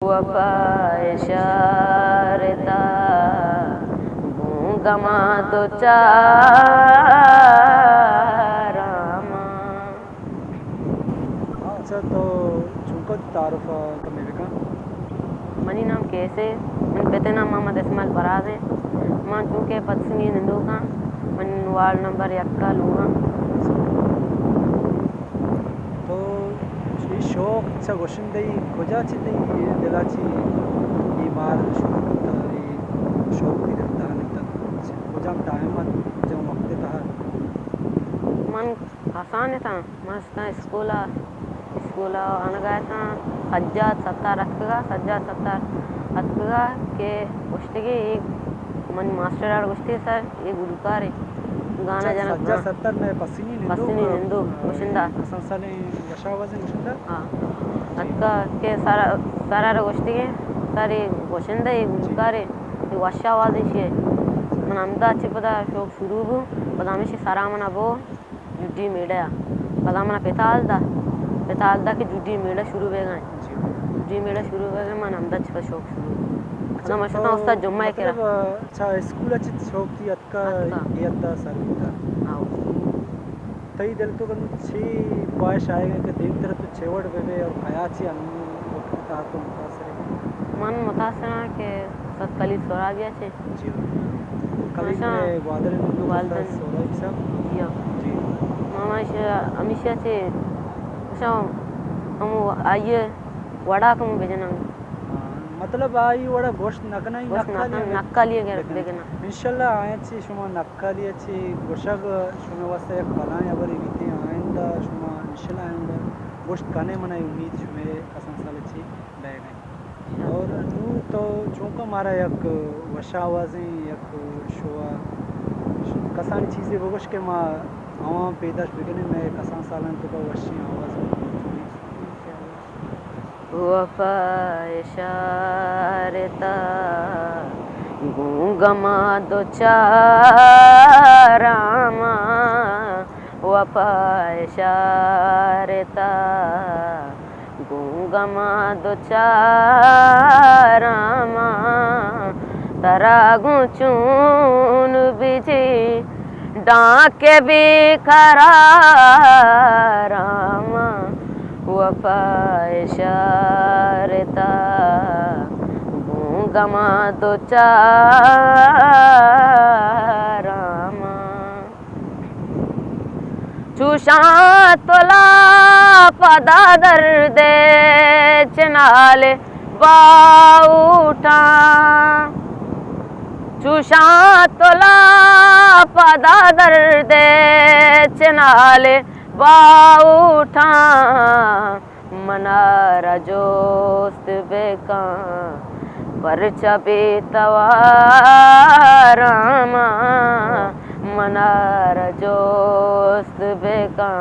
वफा इशारता गूंगमा दो चारामा। अच्छा तो चुंकत तारुफ कमेविका मनी नाम कैसे मन पेते नाम मोहम्मद इस्माइल फराज है मां चूंकि पत्सनी निंदूका मन वार्ड नंबर 1 का लूँगा। तो ये शौक अच्छा गोशिंदे खोजा चिते दिलाची ये मार शुरू करता ये शौक दी रहता है नहीं तक खोजा टाइम मत जब वक्त था मन आसान था मस्त स्कूल आने गया था सज्जाद सत्तार अतगा के उष्टिगे एक मन मास्टर आड़ उष्टिगे सर ये गुलकार है गाना जन सज्जा सत्तर में पसीनी निंदू उशिंदा संसाने वशावाज उशिंदा हाँ अतका के सारा उष्टिगे सर ये उशिंदा ये गुलकार है ये वशावाज है मन अंदा अच्छे पता शौक शुरू हूँ पता हमें सारा मना वो जुड्डी मेड़ा पता मना पेताल दा के जुड्डी मेड़ा शुरू हो गए मन अंदा अच्छे शौक शुरू पता मशता उसका जुम्मा है क्या अच्छा स्कूल अच्छे शौक की अतका ये अत्ता सर हाँ तई दिल तो कन छी ख्वाहिश आएगा कि देख तरह तो छेवड़ वेवे और खयाची अन्नू वक्त था तो मुतासर मन मुतासर है कि सब कली सोरा गया छे जी कली में वादल सोरा सब या जी मामा से अमीशा से अच्छा हम आइए वड़ा कम भेजना मतलब आई वड़ा गोश्त नकना ही नक्का लिए बेगना इंशाल्लाह आए छी शुमा नक्का लिए छी गोशग शुमा वास्ते एक बना या बरी बीते आइंदा शुमा इंशाल्लाह आइंदा गोश्त खाने मना उम्मीद शुमे कसम साले छी बैगे और नू तो चूंकि हमारा एक वशा आवाज़ें एक शोआ कसान चीज़ें बगोश के माँ आवाम पैदाश बिगने में कसान सालन तो का वशी आवाज़ वफा इशारता गूंगमा दो चारामा। वफा इशारता गूंगमा दो चारामा। तरागू चून बिजी डाके भी खरारामा। वफा इशारता गूंगमा दो चारामा। चूषा तोला पदा दर्दे चनाले बाऊठा। चूषा तोला पदा दर्दे चनाले बाऊठा। मनारा जोस्त बेका पर चबे तवारामा। मनारा जोस्त बेका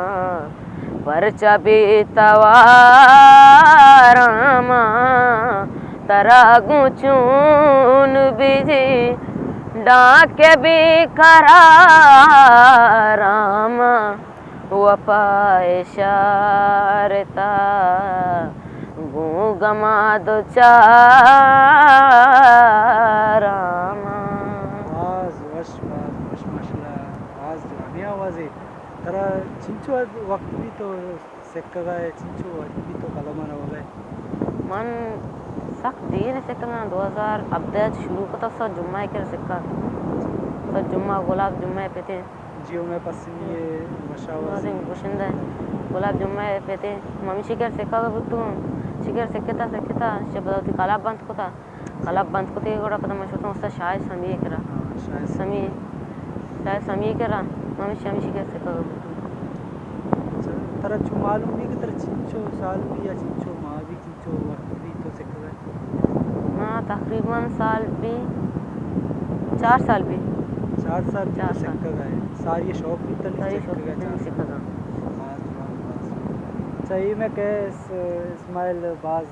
पर चबे तवारामा। तरागू चून बिजी डाके भी खरारामा। वफा इशारता गूंगमा दो चारामा। आवाज़ वश माशाल्लाह आवाज़ जवानी आवाज़ है तरा चिंचो वक्त भी तो सेक्का गए चिंचो भी तो कलमा ना हो गए मन सख्त देर से करना 2000 अपडेट शुरू को तो सब जुम्मा के सिक्का सब जुम्मा गुलाब जुम्मा पे थे जियो में पसंद ये मशावरी गुशिंदा गुलाब जुम्मा पे थे मम्मी शिकर सिक्का का बुट्टू शिकर सिक्का शब्दावती कलाब बंद को थे కూడా पता मशहूर उसका शायद समी करा शायद समी करा मम्मी शमी शिकर सिक्का का बुट्टू तरह जो मालूम नहीं कि तरह चिंचो साल भी या चिंचो माँ भी चिंचो वक्त भी तो सिक्का है हाँ तकरीबन साल भी 4 साल भी 4 साल सिक्का है सारी शौक भी तो नहीं सिक्का था सही में कह इस्माइल बाज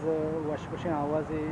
वशवश आवाज़ें